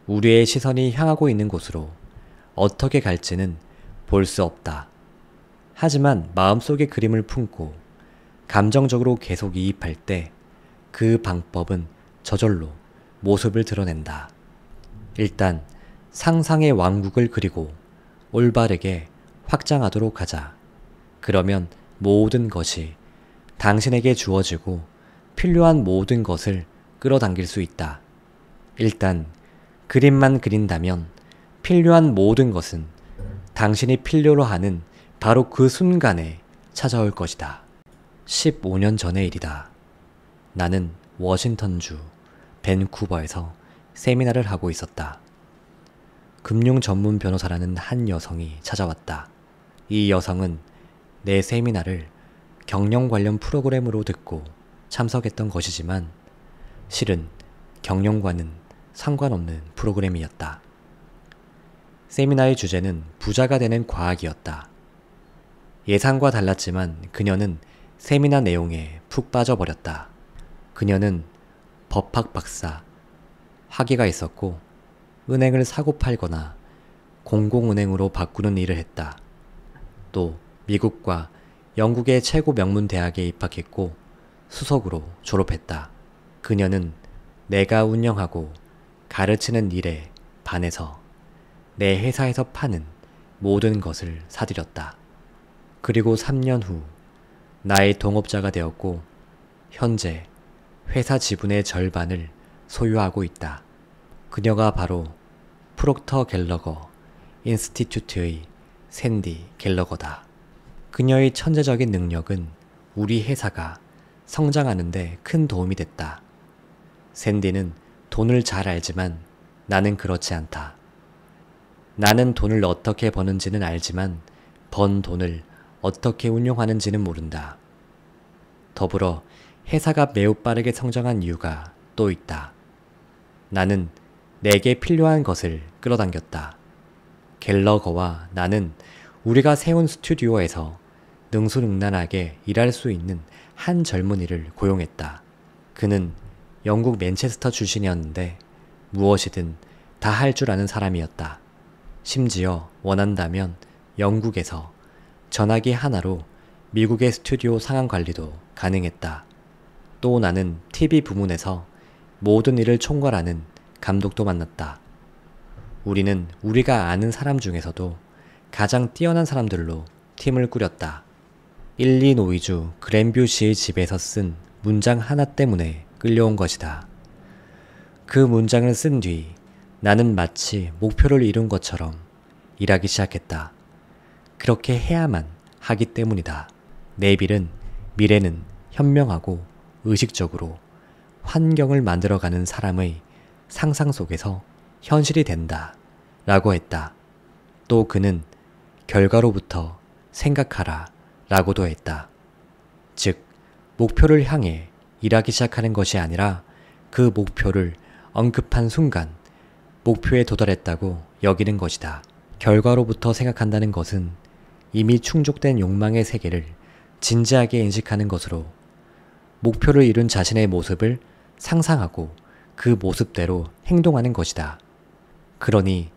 우리의 시선이 향하고 있는 곳으로 어떻게 갈지는 볼 수 없다. 하지만 마음속의 그림을 품고 감정적으로 계속 이입할 때 그 방법은 저절로 모습을 드러낸다. 일단 상상의 왕국을 그리고 올바르게 확장하도록 하자. 그러면 모든 것이 당신에게 주어지고 필요한 모든 것을 끌어당길 수 있다. 일단 그림만 그린다면 필요한 모든 것은 당신이 필요로 하는 바로 그 순간에 찾아올 것이다. 15년 전의 일이다. 나는 워싱턴주 밴쿠버에서 세미나를 하고 있었다. 금융 전문 변호사라는 한 여성이 찾아왔다. 이 여성은 내 세미나를 경영 관련 프로그램으로 듣고 참석했던 것이지만 실은 경영과는 상관없는 프로그램이었다. 세미나의 주제는 부자가 되는 과학이었다. 예상과 달랐지만 그녀는 세미나 내용에 푹 빠져버렸다. 그녀는 법학 박사, 학위가 있었고 은행을 사고 팔거나 공공은행으로 바꾸는 일을 했다. 또 미국과 영국의 최고 명문 대학에 입학했고 수석으로 졸업했다. 그녀는 내가 운영하고 가르치는 일에 반해서 내 회사에서 파는 모든 것을 사들였다. 그리고 3년 후 나의 동업자가 되었고 현재 회사 지분의 절반을 소유하고 있다. 그녀가 바로 프록터 갤러거 인스티튜트의 샌디 갤러거다. 그녀의 천재적인 능력은 우리 회사가 성장하는 데 큰 도움이 됐다. 샌디는 돈을 잘 알지만 나는 그렇지 않다. 나는 돈을 어떻게 버는지는 알지만 번 돈을 어떻게 운용하는지는 모른다. 더불어 회사가 매우 빠르게 성장한 이유가 또 있다. 나는 내게 필요한 것을 끌어당겼다. 갤러거와 나는 우리가 세운 스튜디오에서 능수능란하게 일할 수 있는 한 젊은이를 고용했다. 그는 영국 맨체스터 출신이었는데 무엇이든 다 할 줄 아는 사람이었다. 심지어 원한다면 영국에서 전화기 하나로 미국의 스튜디오 상황 관리도 가능했다. 또 나는 TV 부문에서 모든 일을 총괄하는 감독도 만났다. 우리는 우리가 아는 사람 중에서도 가장 뛰어난 사람들로 팀을 꾸렸다. 일리노이주 그랜뷰 시의 집에서 쓴 문장 하나 때문에 끌려온 것이다. 그 문장을 쓴 뒤 나는 마치 목표를 이룬 것처럼 일하기 시작했다. 그렇게 해야만 하기 때문이다. 내일은 미래는 현명하고 의식적으로 환경을 만들어가는 사람의 상상 속에서 현실이 된다 라고 했다. 또 그는 결과로부터 생각하라 라고도 했다. 즉, 목표를 향해 일하기 시작하는 것이 아니라 그 목표를 언급한 순간 목표에 도달했다고 여기는 것이다. 결과로부터 생각한다는 것은 이미 충족된 욕망의 세계를 진지하게 인식하는 것으로 목표를 이룬 자신의 모습을 상상하고 그 모습대로 행동하는 것이다. 그러니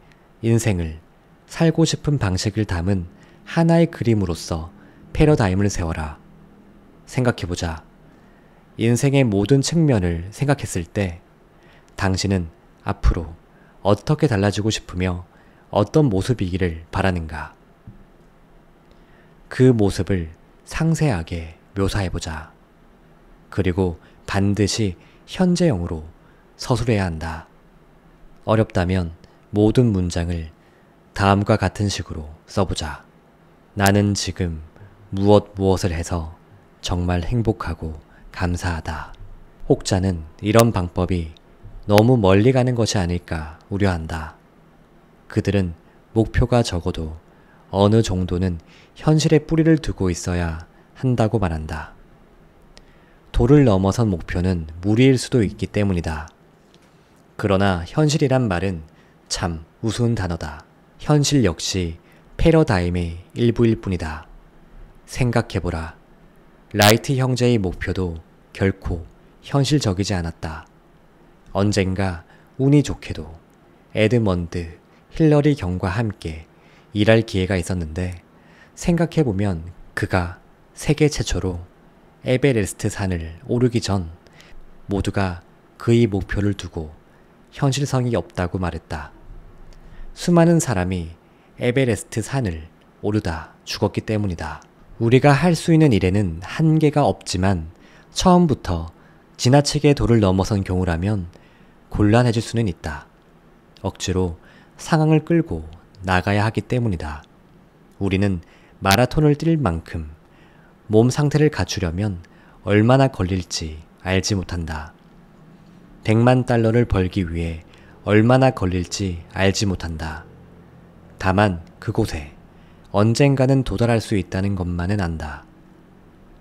인생을 살고 싶은 방식을 담은 하나의 그림으로서 패러다임을 세워라. 생각해보자. 인생의 모든 측면을 생각했을 때 당신은 앞으로 어떻게 달라지고 싶으며 어떤 모습이기를 바라는가? 그 모습을 상세하게 묘사해보자. 그리고 반드시 현재형으로 서술해야 한다. 어렵다면 모든 문장을 다음과 같은 식으로 써보자. 나는 지금 무엇을 해서 정말 행복하고 감사하다. 혹자는 이런 방법이 너무 멀리 가는 것이 아닐까 우려한다. 그들은 목표가 적어도 어느 정도는 현실에 뿌리를 두고 있어야 한다고 말한다. 도를 넘어선 목표는 무리일 수도 있기 때문이다. 그러나 현실이란 말은 참 우스운 단어다. 현실 역시 패러다임의 일부일 뿐이다. 생각해보라. 라이트 형제의 목표도 결코 현실적이지 않았다. 언젠가 운이 좋게도 에드먼드 힐러리 경과 함께 일할 기회가 있었는데 생각해보면 그가 세계 최초로 에베레스트 산을 오르기 전 모두가 그의 목표를 두고 현실성이 없다고 말했다. 수많은 사람이 에베레스트 산을 오르다 죽었기 때문이다. 우리가 할 수 있는 일에는 한계가 없지만 처음부터 지나치게 도를 넘어선 경우라면 곤란해질 수는 있다. 억지로 상황을 끌고 나가야 하기 때문이다. 우리는 마라톤을 뛸 만큼 몸 상태를 갖추려면 얼마나 걸릴지 알지 못한다. 100만 달러를 벌기 위해 얼마나 걸릴지 알지 못한다. 다만 그곳에 언젠가는 도달할 수 있다는 것만은 안다.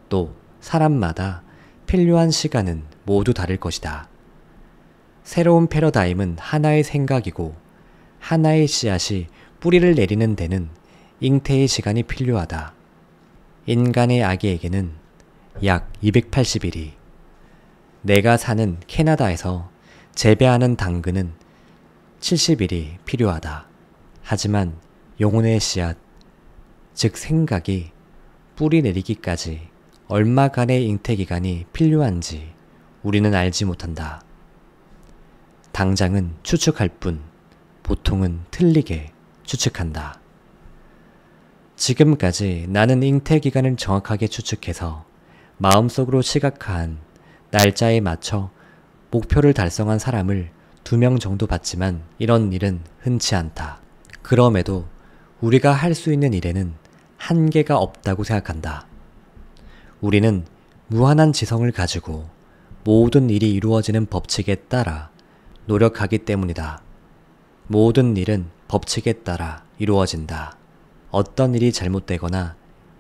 또 사람마다 필요한 시간은 모두 다를 것이다. 새로운 패러다임은 하나의 생각이고 하나의 씨앗이 뿌리를 내리는 데는 잉태의 시간이 필요하다. 인간의 아기에게는 약 280일이, 내가 사는 캐나다에서 재배하는 당근은 70일이 필요하다. 하지만 영혼의 씨앗, 즉 생각이 뿌리 내리기까지 얼마간의 잉태기간이 필요한지 우리는 알지 못한다. 당장은 추측할 뿐 보통은 틀리게 추측한다. 지금까지 나는 잉태기간을 정확하게 추측해서 마음속으로 시각화한 날짜에 맞춰 목표를 달성한 사람을 2명 정도 봤지만 이런 일은 흔치 않다. 그럼에도 우리가 할 수 있는 일에는 한계가 없다고 생각한다. 우리는 무한한 지성을 가지고 모든 일이 이루어지는 법칙에 따라 노력하기 때문이다. 모든 일은 법칙에 따라 이루어진다. 어떤 일이 잘못되거나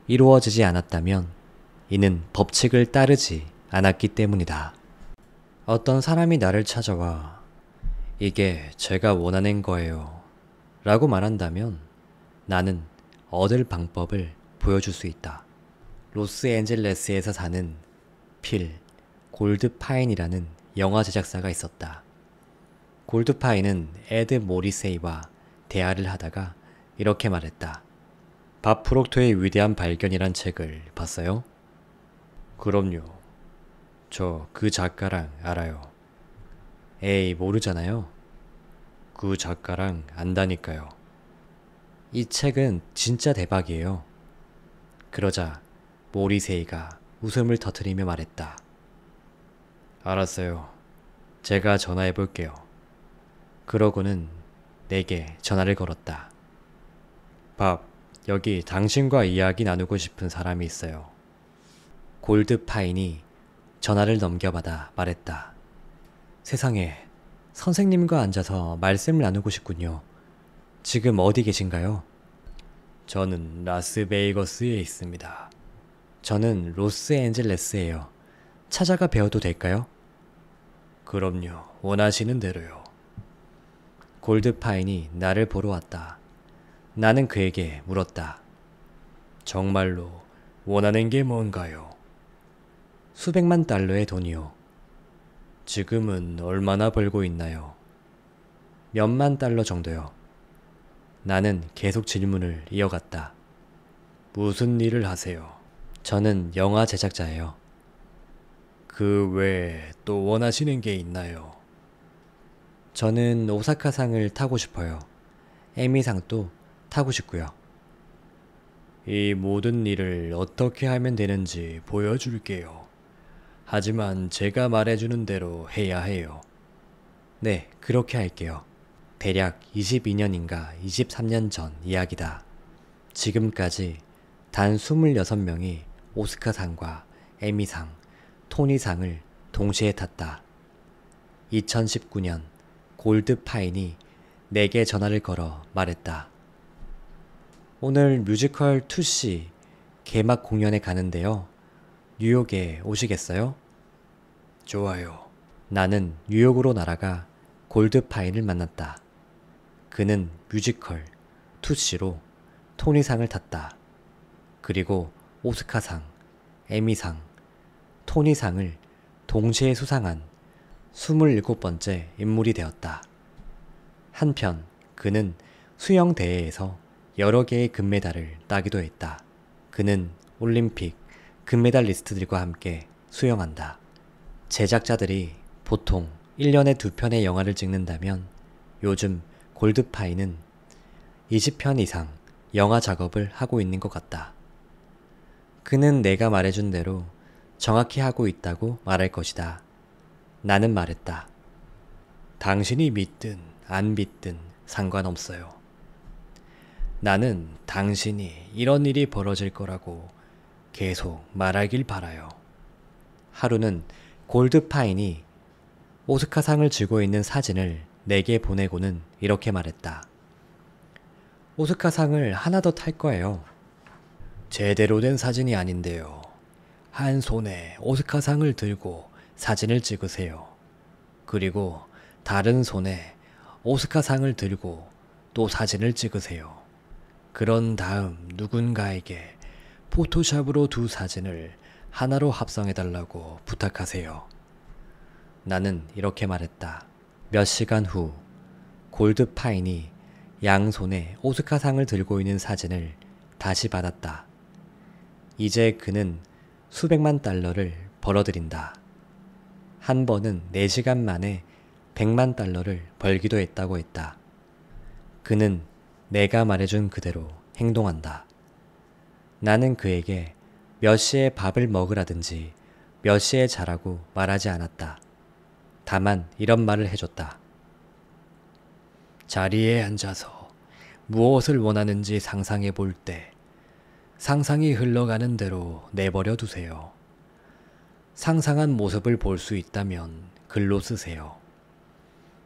이루어지지 않았다면 이는 법칙을 따르지 않았기 때문이다. 어떤 사람이 나를 찾아와 이게 제가 원하는 거예요 라고 말한다면 나는 얻을 방법을 보여줄 수 있다. 로스앤젤레스에서 사는 필 골드파인이라는 영화 제작사가 있었다. 골드파인은 에드 모리세이와 대화를 하다가 이렇게 말했다. 밥 프록토의 위대한 발견이란 책을 봤어요? 그럼요. 저 그 작가랑 알아요. 에이, 모르잖아요. 그 작가랑 안다니까요. 이 책은 진짜 대박이에요. 그러자 모리세이가 웃음을 터뜨리며 말했다. 알았어요. 제가 전화해 볼게요. 그러고는 내게 전화를 걸었다. 밥, 여기 당신과 이야기 나누고 싶은 사람이 있어요. 골드파인이 전화를 넘겨받아 말했다. 세상에, 선생님과 앉아서 말씀을 나누고 싶군요. 지금 어디 계신가요? 저는 라스베이거스에 있습니다. 저는 로스앤젤레스예요. 찾아가 뵈어도 될까요? 그럼요. 원하시는 대로요. 골드파인이 나를 보러 왔다. 나는 그에게 물었다. 정말로 원하는 게 뭔가요? 수백만 달러의 돈이요. 지금은 얼마나 벌고 있나요? 몇만 달러 정도요. 나는 계속 질문을 이어갔다. 무슨 일을 하세요? 저는 영화 제작자예요. 그 외에 또 원하시는 게 있나요? 저는 오사카상을 타고 싶어요. 에미상도 타고 싶고요. 이 모든 일을 어떻게 하면 되는지 보여줄게요. 하지만 제가 말해주는 대로 해야 해요. 네, 그렇게 할게요. 대략 22년인가 23년 전 이야기다. 지금까지 단 26명이 오스카상과 에미상, 토니상을 동시에 탔다. 2019년 골드파인이 내게 전화를 걸어 말했다. 오늘 뮤지컬 투시 개막 공연에 가는데요. 뉴욕에 오시겠어요? 좋아요. 나는 뉴욕으로 날아가 골드파인을 만났다. 그는 뮤지컬 투시로 토니상을 탔다. 그리고 오스카상, 에미상, 토니상을 동시에 수상한 27번째 인물이 되었다. 한편 그는 수영 대회에서 여러 개의 금메달을 따기도 했다. 그는 올림픽 금메달리스트들과 함께 수영한다. 제작자들이 보통 1년에 2편의 영화를 찍는다면 요즘 골드파인은 20편 이상 영화 작업을 하고 있는 것 같다. 그는 내가 말해준 대로 정확히 하고 있다고 말할 것이다. 나는 말했다. 당신이 믿든 안 믿든 상관없어요. 나는 당신이 이런 일이 벌어질 거라고 계속 말하길 바라요. 하루는 골드파인이 오스카상을 쥐고 있는 사진을 내게 보내고는 이렇게 말했다. 오스카상을 하나 더 탈 거예요. 제대로 된 사진이 아닌데요. 한 손에 오스카상을 들고 사진을 찍으세요. 그리고 다른 손에 오스카상을 들고 또 사진을 찍으세요. 그런 다음 누군가에게 포토샵으로 두 사진을 하나로 합성해달라고 부탁하세요. 나는 이렇게 말했다. 몇 시간 후 골드파인이 양손에 오스카상을 들고 있는 사진을 다시 받았다. 이제 그는 수백만 달러를 벌어들인다. 한 번은 4시간 만에 100만 달러를 벌기도 했다고 했다. 그는 내가 말해준 그대로 행동한다. 나는 그에게 몇 시에 밥을 먹으라든지 몇 시에 자라고 말하지 않았다. 다만 이런 말을 해줬다. 자리에 앉아서 무엇을 원하는지 상상해 볼 때 상상이 흘러가는 대로 내버려 두세요. 상상한 모습을 볼 수 있다면 글로 쓰세요.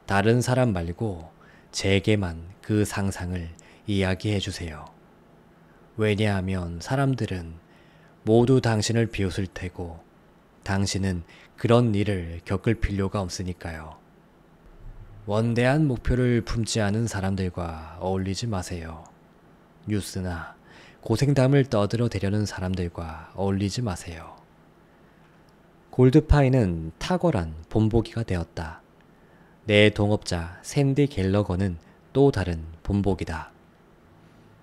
다른 사람 말고 제게만 그 상상을 이야기해 주세요. 왜냐하면 사람들은 모두 당신을 비웃을 테고 당신은 그런 일을 겪을 필요가 없으니까요. 원대한 목표를 품지 않은 사람들과 어울리지 마세요. 뉴스나 고생담을 떠들어대려는 사람들과 어울리지 마세요. 골드파이는 탁월한 본보기가 되었다. 내 동업자 샌디 갤러거는 또 다른 본보기다.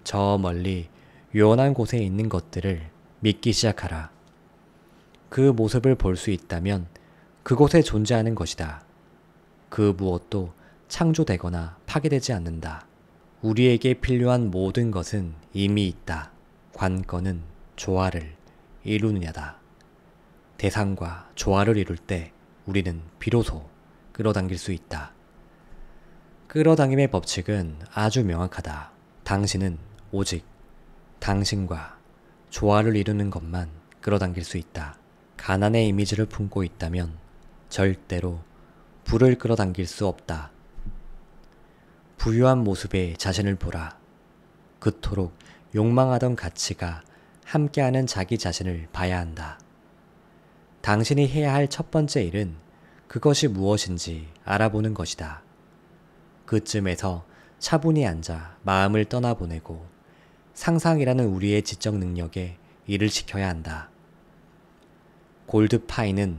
저 멀리 요원한 곳에 있는 것들을 믿기 시작하라. 그 모습을 볼 수 있다면 그곳에 존재하는 것이다. 그 무엇도 창조되거나 파괴되지 않는다. 우리에게 필요한 모든 것은 이미 있다. 관건은 조화를 이루느냐다. 대상과 조화를 이룰 때 우리는 비로소 끌어당길 수 있다. 끌어당김의 법칙은 아주 명확하다. 당신은 오직 당신과 조화를 이루는 것만 끌어당길 수 있다. 가난의 이미지를 품고 있다면 절대로 부를 끌어당길 수 없다. 부유한 모습의 자신을 보라. 그토록 욕망하던 가치가 함께하는 자기 자신을 봐야 한다. 당신이 해야 할 첫 번째 일은 그것이 무엇인지 알아보는 것이다. 그쯤에서 차분히 앉아 마음을 떠나보내고 상상이라는 우리의 지적 능력에 일을 시켜야 한다. 골드파이는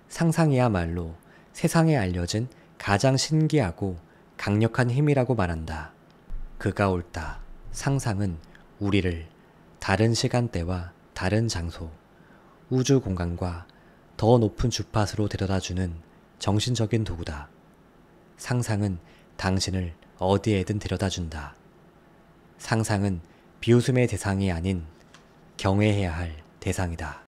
상상이야말로 세상에 알려진 가장 신기하고 강력한 힘이라고 말한다. 그가 옳다. 상상은 우리를 다른 시간대와 다른 장소, 우주 공간과 더 높은 주파수로 데려다주는 정신적인 도구다. 상상은 당신을 어디에든 데려다준다. 상상은 비웃음의 대상이 아닌 경외해야 할 대상이다.